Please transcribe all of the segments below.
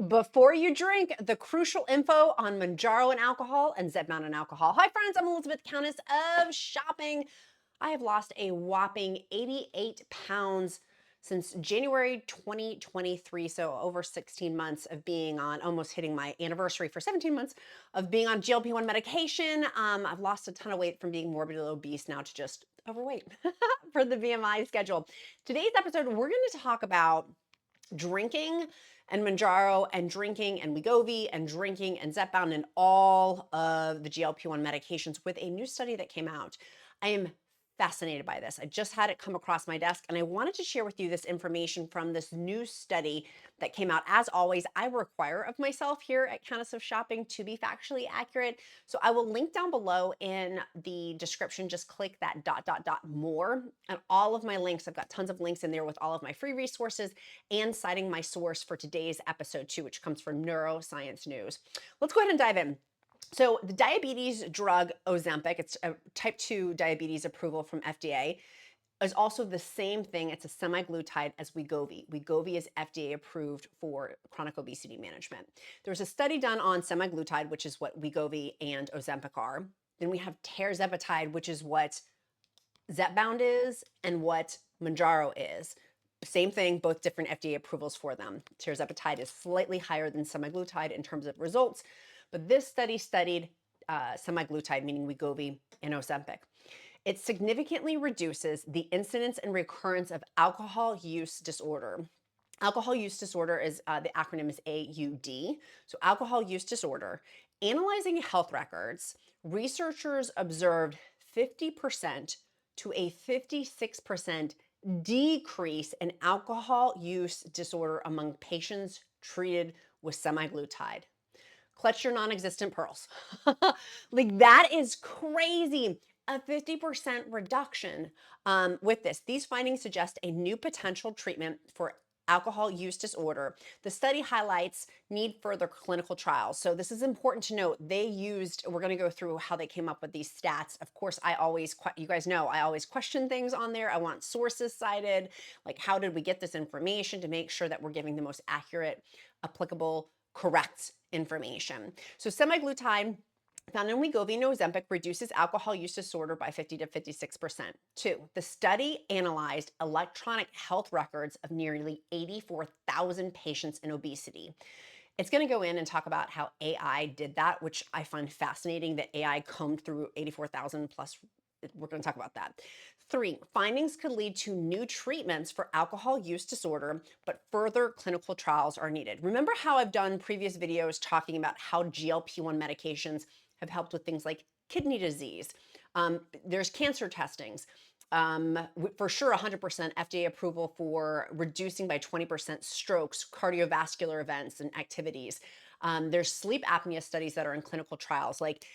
Before you drink, the crucial info on Mounjaro and alcohol and Zepbound and alcohol. Hi friends, I'm Elizabeth, Countess of Shopping. I have lost a whopping 88 pounds since January 2023, so over 16 months of being on, almost hitting my anniversary for 17 months of being on GLP-1 medication. I've lost a ton of weight from being morbidly obese now to just overweight for the BMI schedule. Today's episode, we're going to talk about drinking and Mounjaro and drinking and Wegovy and drinking and Zepbound and all of the GLP-1 medications with a new study that came out. I am fascinated by this. I just had it come across my desk and I wanted to share with you this information from this new study that came out. As always, I require of myself here at Countess of Shopping to be factually accurate. So I will link down below in the description. Just click that ... more and all of my links. I've got tons of links in there with all of my free resources and citing my source for today's episode too, which comes from Neuroscience News. Let's go ahead and dive in. So the diabetes drug Ozempic, it's a type 2 diabetes approval from FDA, is also the same thing. It's a semaglutide as Wegovy. Wegovy is FDA approved for chronic obesity management. There was a study done on semaglutide, which is what Wegovy and Ozempic are. Then we have tirzepatide, which is what Zepbound is and what Mounjaro is. Same thing, both different FDA approvals for them. Tirzepatide is slightly higher than semaglutide in terms of results, but this study studied semaglutide, meaning Wegovy and Ozempic. It significantly reduces the incidence and recurrence of alcohol use disorder. Alcohol use disorder is, the acronym is AUD. So alcohol use disorder. Analyzing health records, researchers observed 50% to a 56% decrease in alcohol use disorder among patients treated with semaglutide. Clutch your non-existent pearls. Like, that is crazy. A 50% reduction with this. These findings suggest a new potential treatment for alcohol use disorder. The study highlights need further clinical trials. So this is important to note. We're going to go through how they came up with these stats. Of course, you guys know, I always question things on there. I want sources cited, like how did we get this information to make sure that we're giving the most accurate, applicable, correct information. So semaglutide found in Wegovy and Ozempic reduces alcohol use disorder by 50 to 56%. Two, the study analyzed electronic health records of nearly 84,000 patients in obesity. It's going to go in and talk about how AI did that, which I find fascinating that AI combed through 84,000 plus. We're going to talk about that. Three, findings could lead to new treatments for alcohol use disorder, but further clinical trials are needed. Remember how I've done previous videos talking about how GLP-1 medications have helped with things like kidney disease. There's cancer testings. For sure, 100% FDA approval for reducing by 20% strokes, cardiovascular events, and activities. There's sleep apnea studies that are in clinical trials, like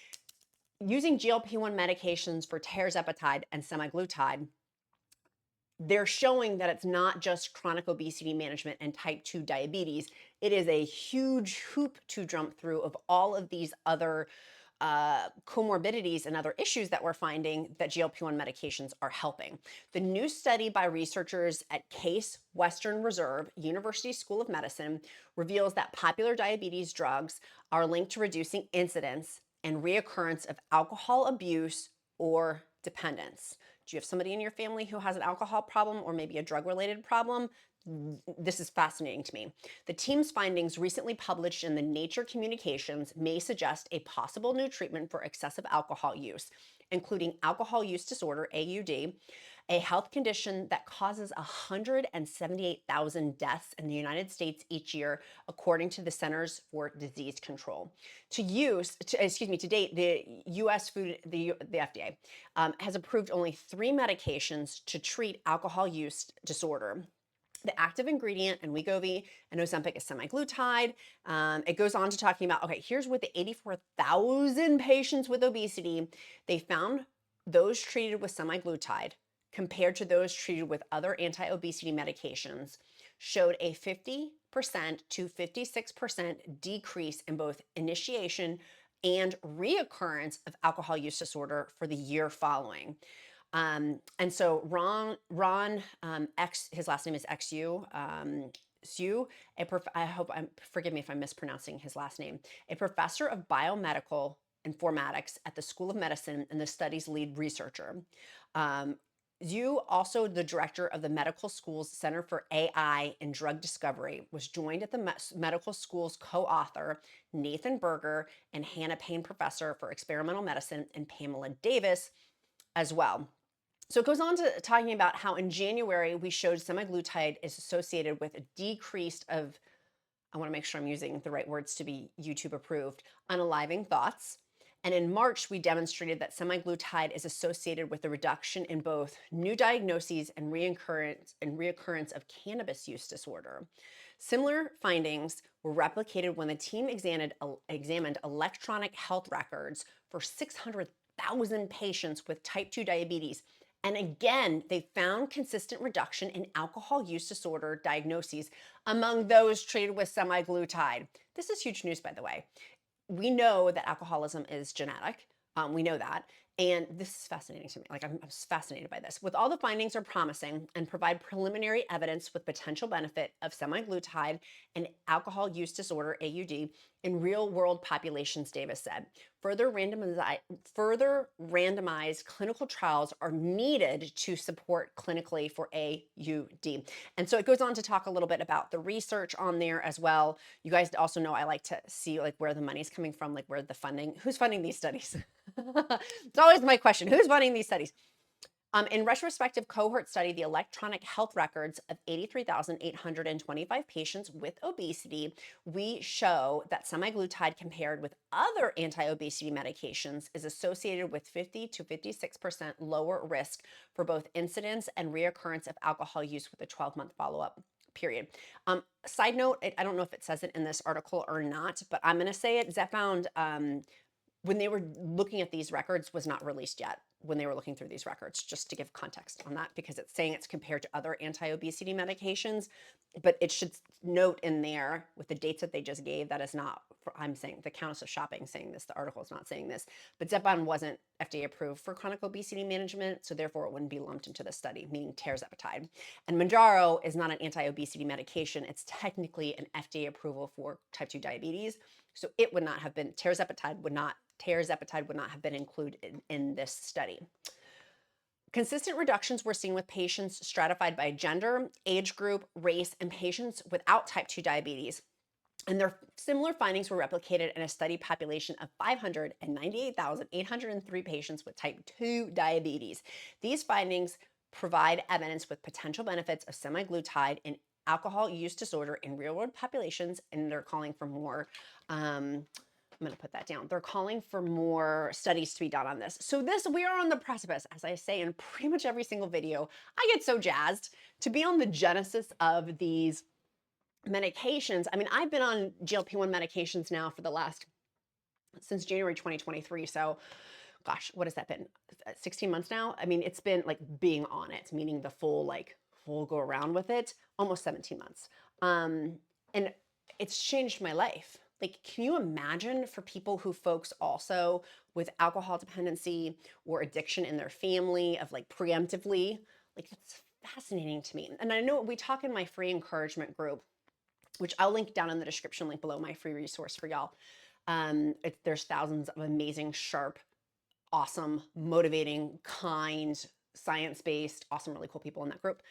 using GLP-1 medications for tirzepatide and semaglutide. They're showing that it's not just chronic obesity management and type 2 diabetes. It is a huge hoop to jump through of all of these other comorbidities and other issues that we're finding that GLP-1 medications are helping. The new study by researchers at Case Western Reserve University School of Medicine reveals that popular diabetes drugs are linked to reducing incidence and reoccurrence of alcohol abuse or dependence. Do you have somebody in your family who has an alcohol problem or maybe a drug-related problem? This is fascinating to me. The team's findings recently published in the Nature Communications may suggest a possible new treatment for excessive alcohol use, including alcohol use disorder, AUD, a health condition that causes 178,000 deaths in the United States each year, according to the Centers for Disease Control. To date, the U.S. the FDA has approved only 3 medications to treat alcohol use disorder. The active ingredient in Wegovy and Ozempic is semaglutide. It goes on to talking about, okay, here's with the 84,000 patients with obesity, they found those treated with semaglutide compared to those treated with other anti-obesity medications showed a 50% to 56% decrease in both initiation and reoccurrence of alcohol use disorder for the year following. And so Ron his last name is XU, Zhu, forgive me if I'm mispronouncing his last name, a professor of biomedical informatics at the School of Medicine and the study's lead researcher. Zhu, also the director of the medical school's Center for AI and Drug Discovery, was joined at the medical school's co-author, Nathan Berger, and Hannah Payne professor for experimental medicine, and Pamela Davis as well. So it goes on to talking about how in January we showed semaglutide is associated with a decreased of, I want to make sure I'm using the right words to be YouTube approved, unaliving thoughts. And in March, we demonstrated that semaglutide is associated with a reduction in both new diagnoses and reoccurrence of cannabis use disorder. Similar findings were replicated when the team examined electronic health records for 600,000 patients with type 2 diabetes. And again, they found consistent reduction in alcohol use disorder diagnoses among those treated with semaglutide. This is huge news, by the way. We know that alcoholism is genetic. We know that. And this is fascinating to me. Like, I'm fascinated by this. With all the findings are promising and provide preliminary evidence with potential benefit of semaglutide and alcohol use disorder, AUD, in real world populations, Davis said. Further randomized clinical trials are needed to support clinically for AUD. And so it goes on to talk a little bit about the research on there as well. You guys also know I like to see like where the money's coming from, like where the funding, who's funding these studies? It's always my question, who's funding these studies? In retrospective cohort study, the electronic health records of 83,825 patients with obesity, we show that semaglutide compared with other anti-obesity medications is associated with 50 to 56% lower risk for both incidence and reoccurrence of alcohol use with a 12-month follow-up period. Side note, I don't know if it says it in this article or not, but I'm going to say it. Zepbound, when they were looking at these records, was not released yet when they were looking through these records, just to give context on that, because it's saying it's compared to other anti-obesity medications, but it should note in there with the dates that they just gave, that is not, I'm saying, the Countess of Shopping saying this, the article is not saying this, but Zepbound wasn't FDA approved for chronic obesity management, so therefore it wouldn't be lumped into the study, meaning tirzepatide. And Mounjaro is not an anti-obesity medication, it's technically an FDA approval for type 2 diabetes, so it would not have been, tirzepatide would not have been included in this study. Consistent reductions were seen with patients stratified by gender, age group, race, and patients without type 2 diabetes. And their similar findings were replicated in a study population of 598,803 patients with type 2 diabetes. These findings provide evidence with potential benefits of semaglutide in alcohol use disorder in real-world populations, and they're calling for more, I'm going to put that down. They're calling for more studies to be done on this. So we are on the precipice, as I say in pretty much every single video. I get so jazzed to be on the genesis of these medications. I mean, I've been on GLP-1 medications now for since January 2023. So gosh, what has that been? 16 months now? I mean, it's been like being on it, meaning the full go around with it, almost 17 months. And it's changed my life. Like, can you imagine for people folks also with alcohol dependency or addiction in their family of like preemptively, like that's fascinating to me. And I know we talk in my free encouragement group, which I'll link down in the description link below, my free resource for y'all. There's thousands of amazing, sharp, awesome, motivating, kind, science-based, awesome, really cool people in that group,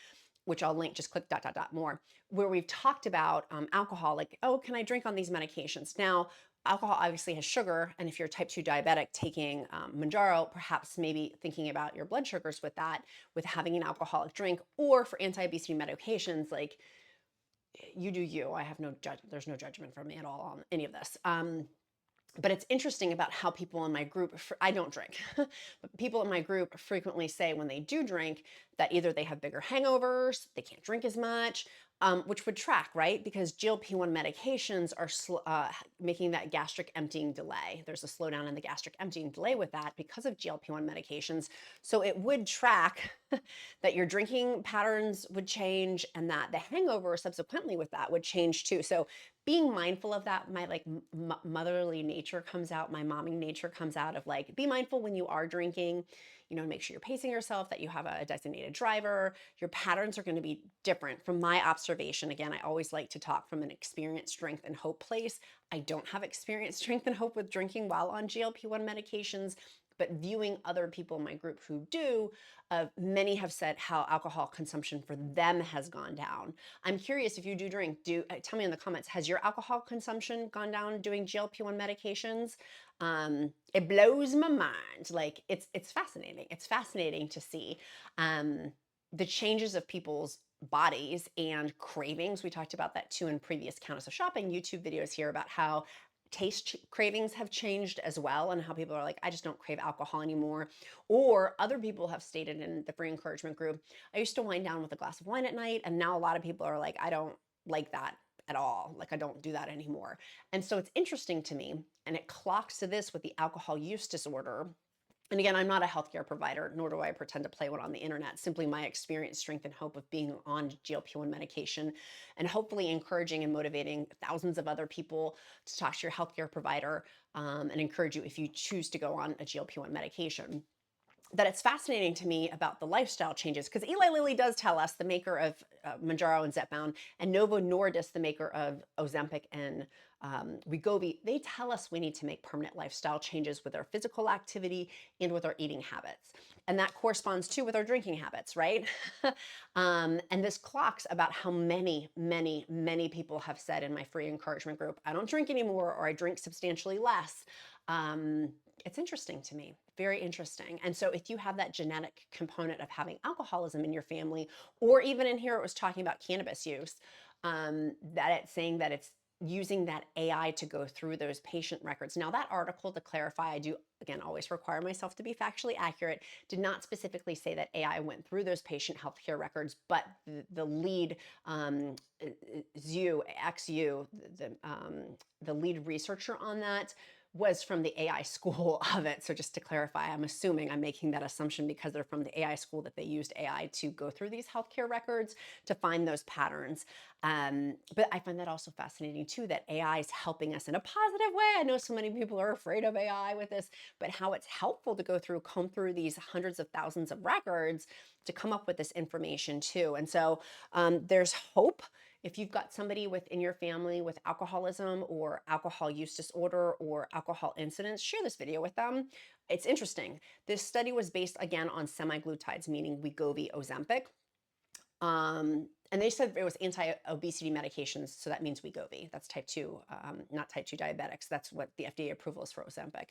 which I'll link, just click ... more, where we've talked about alcohol, like, oh, can I drink on these medications? Now, alcohol obviously has sugar, and if you're type 2 diabetic taking Mounjaro, perhaps maybe thinking about your blood sugars with that, with having an alcoholic drink, or for anti-obesity medications, like, you do you. I have there's no judgment from me at all on any of this. But it's interesting about how people in my group, I don't drink, but people in my group frequently say when they do drink that either they have bigger hangovers, they can't drink as much, which would track, right? Because GLP-1 medications are making that gastric emptying delay. There's a slowdown in the gastric emptying delay with that because of GLP-1 medications. So it would track that your drinking patterns would change and that the hangover subsequently with that would change too. So being mindful of that, my like motherly nature comes out, my momming nature comes out of like, be mindful when you are drinking, you know, make sure you're pacing yourself, that you have a designated driver. Your patterns are going to be different. From my observation, again, I always like to talk from an experience, strength, and hope place. I don't have experience, strength, and hope with drinking while on GLP-1 medications, but viewing other people in my group who do, many have said how alcohol consumption for them has gone down. I'm curious, if you do drink, tell me in the comments, has your alcohol consumption gone down doing GLP-1 medications? It blows my mind. Like, it's fascinating. It's fascinating to see the changes of people's bodies and cravings. We talked about that too in previous Countess of Shopping YouTube videos here about how taste cravings have changed as well, and how people are like, I just don't crave alcohol anymore. Or other people have stated in the free encouragement group, I used to wind down with a glass of wine at night, and now a lot of people are like, I don't like that at all. Like, I don't do that anymore. And so it's interesting to me, and it clocks to this with the alcohol use disorder. And again, I'm not a healthcare provider, nor do I pretend to play one on the internet. Simply my experience, strength, and hope of being on GLP-1 medication, and hopefully encouraging and motivating thousands of other people to talk to your healthcare provider, and encourage you if you choose to go on a GLP-1 medication. That it's fascinating to me about the lifestyle changes, because Eli Lilly does tell us, the maker of Mounjaro and Zepbound, and Novo Nordisk, the maker of Ozempic and Wegovy, they tell us we need to make permanent lifestyle changes with our physical activity and with our eating habits. And that corresponds too with our drinking habits, right? And this clocks about how many people have said in my free encouragement group, I don't drink anymore, or I drink substantially less. It's interesting to me, very interesting. And so if you have that genetic component of having alcoholism in your family, or even in here it was talking about cannabis use, that it's saying that it's using that AI to go through those patient records. Now, that article, to clarify, I do, again, always require myself to be factually accurate, did not specifically say that AI went through those patient healthcare records, but the lead, the lead researcher on that was from the AI school of it. So just to clarify, I'm making that assumption because they're from the AI school, that they used AI to go through these healthcare records to find those patterns. But I find that also fascinating too, that AI is helping us in a positive way. I know so many people are afraid of AI with this, but how it's helpful to comb through these hundreds of thousands of records to come up with this information too. And so there's hope. If you've got somebody within your family with alcoholism or alcohol use disorder or alcohol incidents, share this video with them. It's interesting. This study was based, again, on semaglutides, meaning Wegovy, Ozempic. And they said it was anti-obesity medications, so that means Wegovy. That's type 2, not type 2 diabetics. That's what the FDA approval is for Ozempic.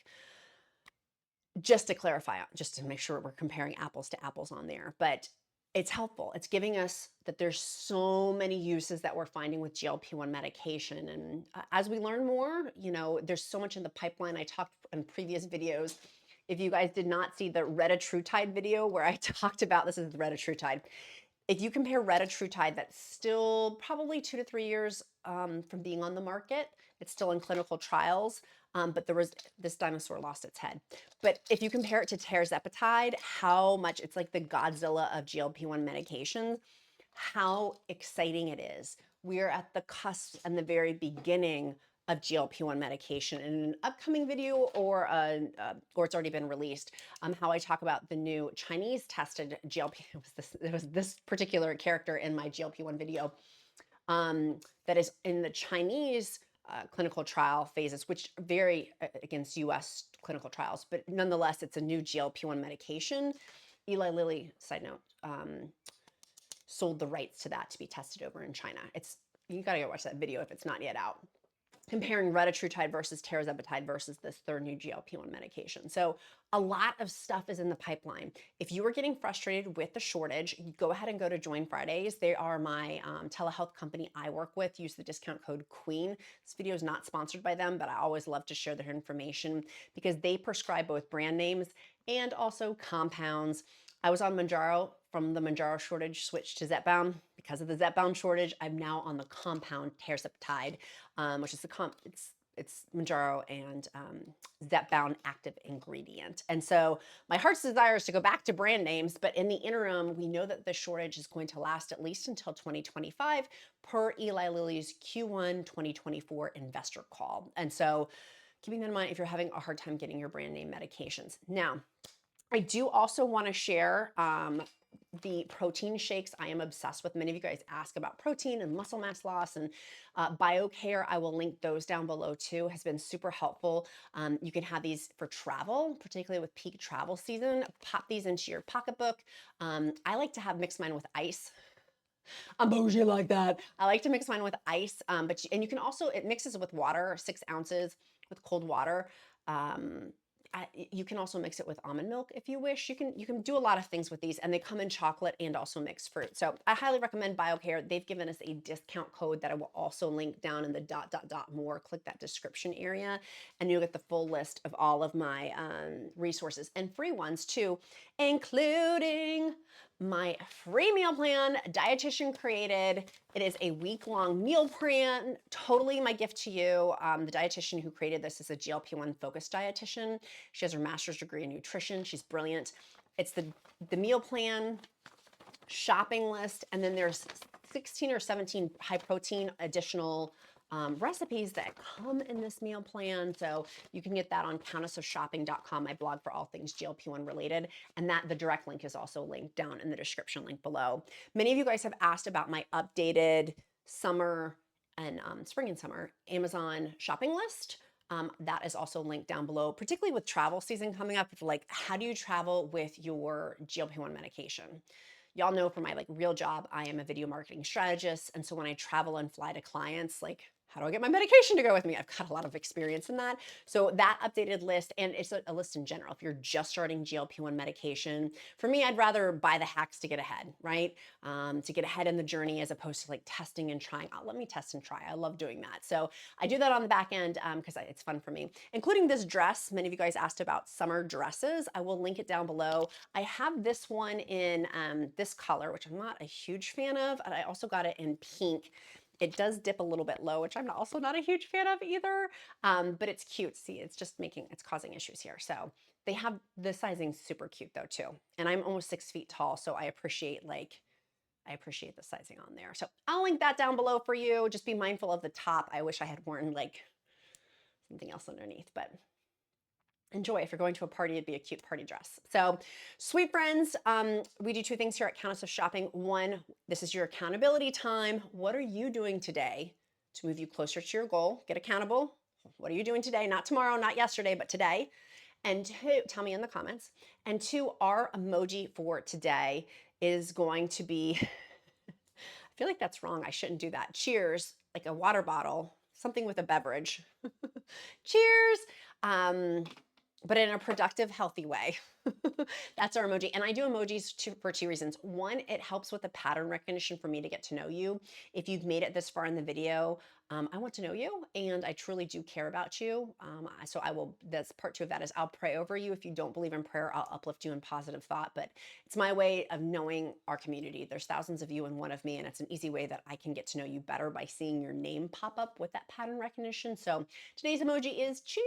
Just to clarify, just to make sure we're comparing apples to apples on there. But it's helpful. It's giving us that there's so many uses that we're finding with GLP-1 medication. And as we learn more, you know, there's so much in the pipeline. I talked in previous videos. If you guys did not see the retatrutide video where I talked about, this is the retatrutide. If you compare retatrutide, that's still probably 2 to 3 years from being on the market. It's still in clinical trials. But this dinosaur lost its head. But if you compare it to tirzepatide, how much it's like the Godzilla of GLP-1 medications, how exciting it is. We are at the cusp and the very beginning of GLP-1 medication. In an upcoming video, or it's already been released, how I talk about the new Chinese tested GLP. It was this particular character in my GLP-1 video that is in the Chinese clinical trial phases, which vary against US clinical trials, but nonetheless, it's a new GLP-1 medication. Eli Lilly, side note, sold the rights to that to be tested over in China. You gotta go watch that video if it's not yet out, comparing retatrutide versus tirzepatide versus this third new GLP-1 medication. So a lot of stuff is in the pipeline. If you are getting frustrated with the shortage, go ahead and go to Join Fridays. They are my telehealth company I work with. Use the discount code QUEEN. This video is not sponsored by them, but I always love to share their information because they prescribe both brand names and also compounds. I was on Mounjaro. From the Mounjaro shortage, switched to Zepbound. Because of the Zepbound shortage, I'm now on the compound tirzepatide, which is it's Mounjaro and Zepbound active ingredient. And so my heart's desire is to go back to brand names, but in the interim, we know that the shortage is going to last at least until 2025 per Eli Lilly's Q1 2024 investor call. And so keeping that in mind if you're having a hard time getting your brand name medications. Now, I do also want to share the protein shakes. I am obsessed with. Many of you guys ask about protein and muscle mass loss, and Biocare, I will link those down below too, has been super helpful. You can have these for travel, particularly with peak travel season. Pop these into your pocketbook. I like to have mix mine with ice. I'm bougie like that. I like to mix mine with ice, and you can also, it mixes with water, 6 ounces with cold water. You can also mix it with almond milk if you wish. You can do a lot of things with these, and they come in chocolate and also mixed fruit. So I highly recommend Biocare. They've given us a discount code that I will also link down in the ... more. Click that description area, and you'll get the full list of all of my resources and free ones too, including my free meal plan, dietitian created. It is a week-long meal plan, totally my gift to you. The dietitian who created this is a GLP-1 focused dietitian. She has her master's degree in nutrition. She's brilliant. It's the meal plan, shopping list, and then there's 16 or 17 high protein additional recipes that come in this meal plan. So you can get that on countessofshopping.com, my blog for all things GLP-1 related. And that the direct link is also linked down in the description link below. Many of you guys have asked about my updated summer and spring and summer Amazon shopping list. That is also linked down below, particularly with travel season coming up. Like, how do you travel with your GLP-1 medication? Y'all know from my real job, I am a video marketing strategist. And so when I travel and fly to clients, how do I get my medication to go with me? I've got a lot of experience in that. So that updated list, and it's a list in general. If you're just starting GLP-1 medication, for me, I'd rather buy the hacks to get ahead, right? To get ahead in the journey as opposed to testing and trying. Let me test and try. I love doing that. So I do that on the back end because it's fun for me, including this dress. Many of you guys asked about summer dresses. I will link it down below. I have this one in this color, which I'm not a huge fan of, and I also got it in pink. It does dip a little bit low, which I'm also not a huge fan of either, but it's cute. See, it's causing issues here. So they have the sizing super cute though too. And I'm almost 6 feet tall, so I appreciate the sizing on there. So I'll link that down below for you. Just be mindful of the top. I wish I had worn something else underneath, but enjoy. If you're going to a party, it'd be a cute party dress. So sweet friends, we do 2 things here at Countess of Shopping. One, this is your accountability time. What are you doing today to move you closer to your goal? Get accountable. What are you doing today? Not tomorrow, not yesterday, but today. And 2, tell me in the comments. And 2, our emoji for today is going to be, I feel like that's wrong. I shouldn't do that. Cheers, like a water bottle, something with a beverage. Cheers. But in a productive, healthy way. That's our emoji. And I do emojis for 2 reasons. One, it helps with the pattern recognition for me to get to know you. If you've made it this far in the video, I want to know you, and I truly do care about you. So that's part 2 of that is I'll pray over you. If you don't believe in prayer, I'll uplift you in positive thought, but it's my way of knowing our community. There's thousands of you and one of me, and it's an easy way that I can get to know you better by seeing your name pop up with that pattern recognition. So today's emoji is cheers.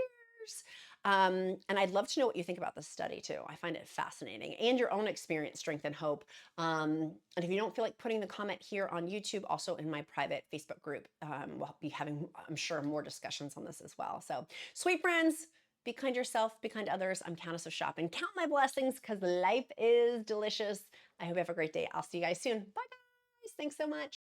And I'd love to know what you think about this study too. I find it fascinating, and your own experience, strength, and hope. And if you don't feel like putting the comment here on YouTube, also in my private Facebook group, we'll be having, I'm sure, more discussions on this as well. So sweet friends, be kind to yourself, be kind to others. I'm Countess of Shopping. Count my blessings because life is delicious. I hope you have a great day. I'll see you guys soon. Bye guys. Thanks so much.